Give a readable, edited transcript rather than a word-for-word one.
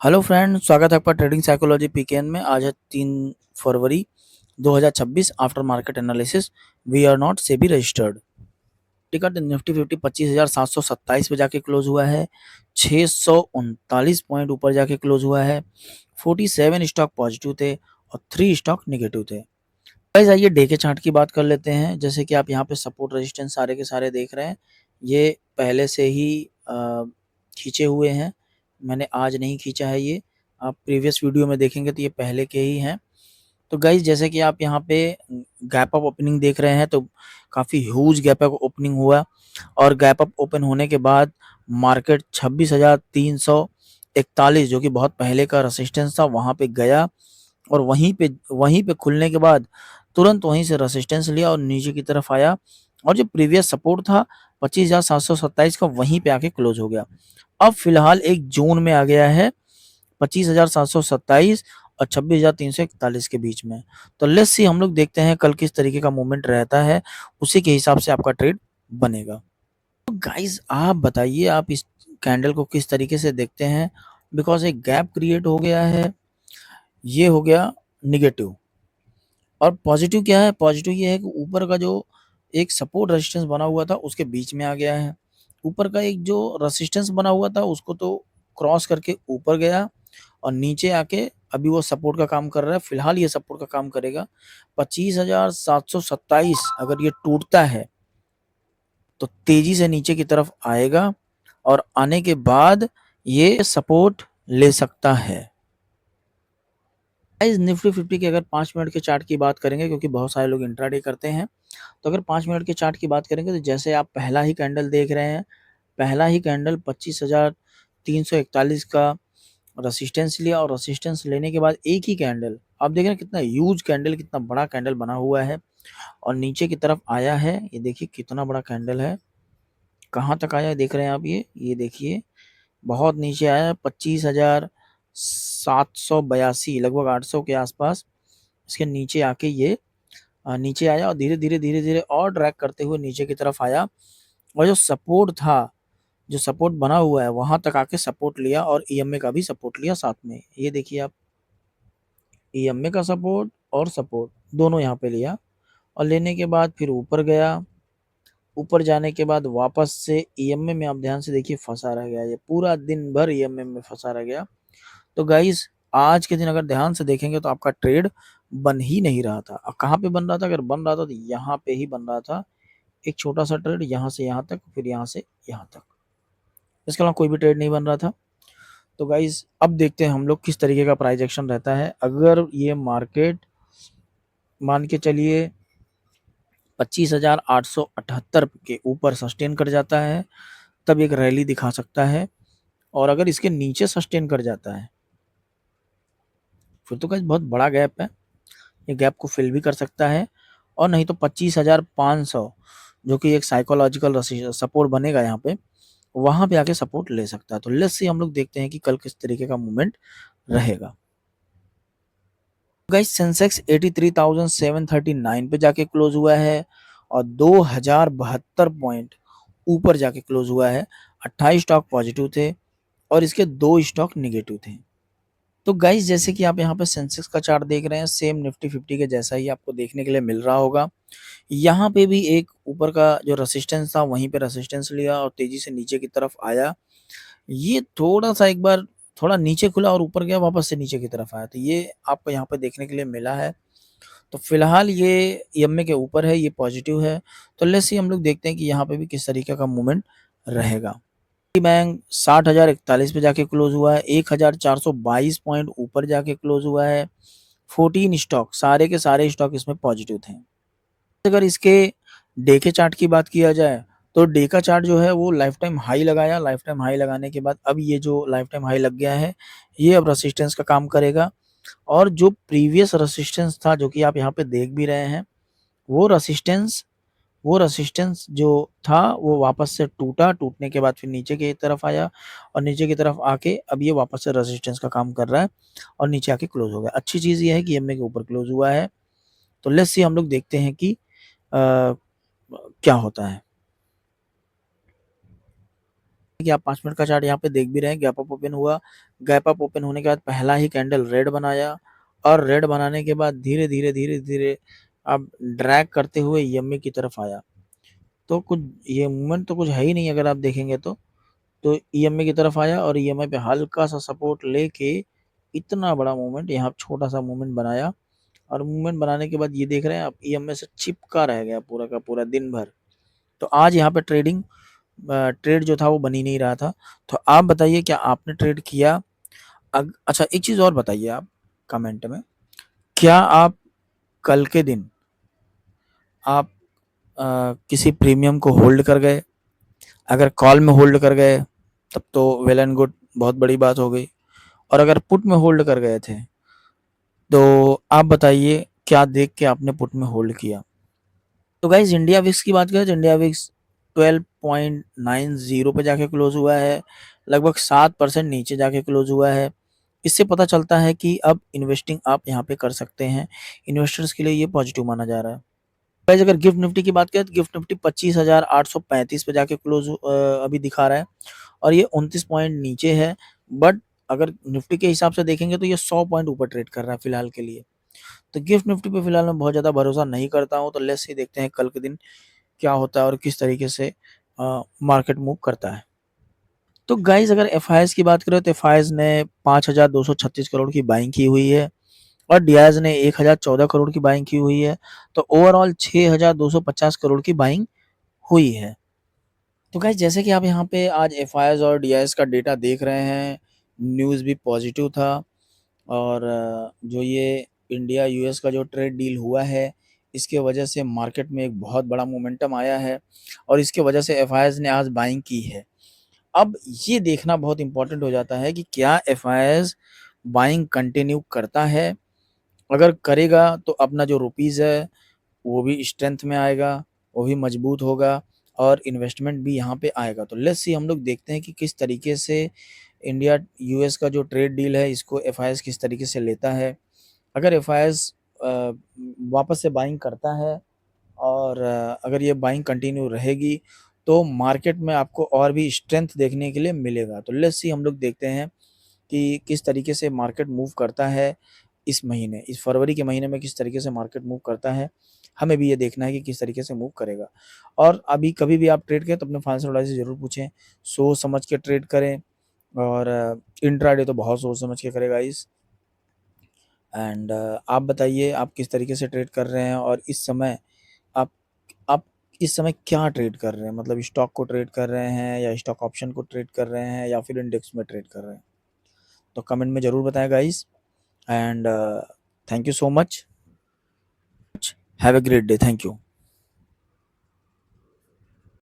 Hello friend, स्वागत है आपका ट्रेडिंग साइकोलॉजी पीकेएन में। आज है 3 फरवरी 2026। After market analysis we are not SEBI registered. Ticker Nifty 50 25,727 पे जाके क्लोज हुआ है। 639 पॉइंट ऊपर जाके क्लोज हुआ है। 47 स्टॉक पॉजिटिव थे और 3 स्टॉक नेगेटिव थे। गाइस, आइए डे के चार्ट की बात कर लेते हैं। जैसे कि आप यहाँ पे सपोर्ट रेजिस्टेंस सारे के सारे देख रहे हैं, ये पहले से ही खींचे हुए हैं। मैंने आज नहीं खींचा है ये, आप प्रीवियस वीडियो में देखेंगे तो ये पहले के ही हैं। तो गाइस, जैसे कि आप यहाँ पे गैप अप ओपनिंग देख रहे हैं, तो काफ़ी ह्यूज गैप अप ओपनिंग हुआ और गैप अप ओपन होने के बाद मार्केट 26,341 जो कि बहुत पहले का रेजिस्टेंस था वहाँ पे गया और वहीं पे खुलने के बाद तुरंत वहीं से रेजिस्टेंस लिया और नीचे की तरफ आया और जो प्रीवियस सपोर्ट था 25,727 का वहीं पे आके क्लोज हो गया। अब फिलहाल एक जोन में आ गया है 25,727 और 26,341 के बीच में। तो लेट्स सी, हम लोग देखते हैं कल किस तरीके का मूवमेंट रहता है, उसी के हिसाब से आपका ट्रेड बनेगा। तो गाइस, आप बताइए, आप इस कैंडल को किस तरीके से देखते हैं? बिकॉज एक गैप क्रिएट हो गया है, ये हो गया निगेटिव। और पॉजिटिव क्या है? पॉजिटिव ये है कि ऊपर का जो एक सपोर्ट रेजिस्टेंस बना हुआ था उसके बीच में आ गया है। ऊपर का एक जो रेजिस्टेंस बना हुआ था उसको तो क्रॉस करके ऊपर गया और नीचे आके अभी वो सपोर्ट का काम कर रहा है। फिलहाल ये सपोर्ट का काम करेगा। 25,727 अगर ये टूटता है तो तेजी से नीचे की तरफ आएगा और आने के बाद ये सपोर्ट ले सकता है। गाइस, निफ्टी 50 के अगर 5 मिनट के चार्ट की बात करेंगे, क्योंकि बहुत सारे लोग इंट्राडे करते हैं, तो अगर 5 मिनट के चार्ट की बात करेंगे तो जैसे आप पहला ही कैंडल देख रहे हैं, पहला ही कैंडल 25,341 का रेसिस्टेंस लिया और रेसिस्टेंस लेने के बाद एक ही कैंडल आप देख रहे हैं, कितना ह्यूज कैंडल, कितना बड़ा कैंडल बना हुआ है और नीचे की तरफ आया है। ये देखिए कितना बड़ा कैंडल है, कहाँ तक आया है देख रहे हैं आप? ये देखिए बहुत नीचे आया है, 25,782 लगभग 800 के आसपास। इसके नीचे आके ये नीचे आया और धीरे धीरे और ड्रैग करते हुए नीचे की तरफ आया और जो सपोर्ट था, जो सपोर्ट बना हुआ है वहां तक आके सपोर्ट लिया और ईएमए का भी सपोर्ट लिया साथ में। ये देखिए आप, ईएमए का सपोर्ट और सपोर्ट दोनों यहाँ पे लिया और लेने के बाद फिर ऊपर गया। ऊपर जाने के बाद वापस से ईएमए में आप ध्यान से देखिए फंसा रह गया, ये पूरा दिन भर ईएमए में फंसा रह गया। तो गाइस, आज के दिन अगर ध्यान से देखेंगे तो आपका ट्रेड बन ही नहीं रहा था। अब कहाँ पे बन रहा था? अगर बन रहा था तो यहाँ पे ही बन रहा था, एक छोटा सा ट्रेड यहाँ से यहाँ तक, फिर यहाँ से यहाँ तक, इसके अलावा कोई भी ट्रेड नहीं बन रहा था। तो गाइस, अब देखते हैं हम लोग किस तरीके का प्राइस एक्शन रहता है। अगर ये मार्केट मान के चलिए 25,878 के ऊपर सस्टेन कर जाता है तब एक रैली दिखा सकता है, और अगर इसके नीचे सस्टेन कर जाता है फिर तो गाइस बहुत बड़ा गैप है, ये गैप को फिल भी कर सकता है। और नहीं तो 25,500 जो कि एक साइकोलॉजिकल सपोर्ट बनेगा यहाँ पे, वहां पे आके सपोर्ट ले सकता है। तो लेट्स सी, हम लोग देखते हैं कि कल किस तरीके का मूवमेंट रहेगा। गाइस, सेंसेक्स 83,739 पे जाके क्लोज हुआ है और 2072 पॉइंट ऊपर जाके क्लोज हुआ है। 28 स्टॉक पॉजिटिव थे और इसके 2 स्टॉक निगेटिव थे। तो गाइस, जैसे कि आप यहाँ पे सेंसेक्स का चार्ट देख रहे हैं, सेम निफ्टी 50 के जैसा ही आपको देखने के लिए मिल रहा होगा। यहाँ पे भी एक ऊपर का जो रेसिस्टेंस था वहीं पे रेसिस्टेंस लिया और तेजी से नीचे की तरफ आया। ये थोड़ा सा एक बार थोड़ा नीचे खुला और ऊपर गया, वापस से नीचे की तरफ आया, तो ये आपको यहाँ पे देखने के लिए मिला है। तो फिलहाल ये ईएमए के ऊपर है, ये पॉजिटिव है। तो लेट्स सी, हम लोग देखते हैं कि यहाँ पे भी किस तरीके का मूवमेंट रहेगा। बैंक 60,041 पे जाके क्लोज हुआ है, 1,422 पॉइंट ऊपर जाके क्लोज हुआ है। 14 स्टॉक, सारे के सारे स्टॉक इसमें पॉजिटिव थे। अगर इसके डे के चार्ट की बात किया जाए तो डे का चार्ट जो है वो लाइफ टाइम हाई लगाया, लाइफ टाइम हाई लगाने के बाद अब ये जो लाइफ टाइम हाई लग गया है, ये अब रेसिस्टेंस का काम करेगा। और जो प्रीवियस रेसिस्टेंस था जो कि आप यहाँ पे देख भी रहे हैं, वो रेसिस्टेंस वो रेसिस्टेंस जो था वो वापस से टूटा, टूटने के बाद फिर नीचे की तरफ आया और नीचे की तरफ आके अब ये वापस से रेसिस्टेंस का काम कर रहा है और नीचे आके क्लोज हो गया। अच्छी चीज़ ये है कि ईएमए के ऊपर क्लोज हुआ है। तो लेट्स सी, हम लोग देखते हैं कि क्या होता है। कि आप 5 मिनट का चार्ट यहाँ पे देख भी रहे हैं, गैप अप ओपन हुआ, गैप अप ओपन होने के बाद पहला ही कैंडल रेड बनाया और रेड बनाने के बाद धीरे-धीरे अब ड्रैग करते हुए ईएमए की तरफ आया। तो कुछ ये मूवमेंट तो कुछ है ही नहीं अगर आप देखेंगे तो ईएमए की तरफ आया और ईएमए पे हल्का-सा सपोर्ट लेके इतना बड़ा मूवमेंट यहाँ छोटा-सा मूवमेंट बनाया और मूवमेंट बनाने के बाद ये देख रहे हैं आप ईएमए से चिपका रह गया पूरा का पूरा दिन भर। तो आज यहाँ पे ट्रेड जो था वो बन ही नहीं रहा था। तो आप बताइए क्या आपने ट्रेड किया? अच्छा एक चीज़ और बताइए आप कमेंट में, क्या आप कल के दिन आप किसी प्रीमियम को होल्ड कर गए? अगर कॉल में होल्ड कर गए तब तो वेल एंड गुड, बहुत बड़ी बात हो गई। और अगर पुट में होल्ड कर गए थे तो आप बताइए क्या देख के आपने पुट में होल्ड किया? तो गाइज इंडिया विक्स की बात करें तो इंडिया विक्स 12.90 पे जाके क्लोज हुआ है, लगभग 7% नीचे जाके क्लोज हुआ है। इससे पता चलता है कि अब इन्वेस्टिंग आप यहाँ पे कर सकते हैं, इन्वेस्टर्स के लिए ये पॉजिटिव माना जा रहा है। गाइज अगर गिफ्ट निफ्टी की बात करें तो गिफ्ट निफ्टी 25,835 पे जाके क्लोज अभी दिखा रहा है और ये 29 पॉइंट नीचे है, बट अगर निफ्टी के हिसाब से देखेंगे तो ये 100 पॉइंट ऊपर ट्रेड कर रहा है फिलहाल के लिए। तो गिफ्ट निफ्टी पे फिलहाल मैं बहुत ज़्यादा भरोसा नहीं करता हूँ, तो लेट्स सी देखते हैं कल के दिन क्या होता है और किस तरीके से मार्केट मूव करता है। तो गाइज अगर एफआईएस की बात करें तो एफआईएस ने 5,236 करोड़ की बाइंग की हुई है और डीआईएस ने 1,014 करोड़ की बाइंग की हुई है। तो ओवरऑल 6,250 करोड़ की बाइंग हुई है। तो गाइज जैसे कि आप यहाँ पे आज एफआईएस और डीआईएस का डेटा देख रहे हैं, न्यूज़ भी पॉजिटिव था और जो ये इंडिया यूएस का जो ट्रेड डील हुआ है, इसके वजह से मार्केट में एक बहुत बड़ा मोमेंटम आया है और इसके वजह से एफआईएस ने आज बाइंग की है। अब ये देखना बहुत इम्पोर्टेंट हो जाता है कि क्या एफआईएस बाइंग कंटिन्यू करता है? अगर करेगा तो अपना जो रुपीज़ है वो भी स्ट्रेंथ में आएगा, वो भी मजबूत होगा और इन्वेस्टमेंट भी यहाँ पे आएगा। तो लेट्स सी हम लोग देखते हैं कि किस तरीके से इंडिया यूएस का जो ट्रेड डील है इसको एफआईएस किस तरीके से लेता है। अगर एफआईएस वापस से बाइंग करता है और अगर ये बाइंग कंटिन्यू रहेगी तो मार्केट में आपको और भी स्ट्रेंथ देखने के लिए मिलेगा। तो लेट्स सी हम लोग देखते हैं कि किस तरीके से मार्केट मूव करता है इस महीने, इस फरवरी के महीने में किस तरीके से मार्केट मूव करता है। हमें भी ये देखना है कि किस तरीके से मूव करेगा। और अभी कभी भी आप ट्रेड करें तो अपने फाइनेंशियल एडवाइज़र से ज़रूर पूछें, सोच समझ के ट्रेड करें और इंट्राडे तो बहुत सोच समझ के करें गाइस। एंड आप बताइए आप किस तरीके से ट्रेड कर रहे हैं और इस समय आप आप इस समय क्या ट्रेड कर रहे हैं? मतलब स्टॉक को ट्रेड कर रहे हैं या स्टॉक ऑप्शन को ट्रेड कर रहे हैं या फिर इंडेक्स में ट्रेड कर रहे हैं? तो कमेंट में ज़रूर बताएं guys and thank you so much. Have a great day. Thank you.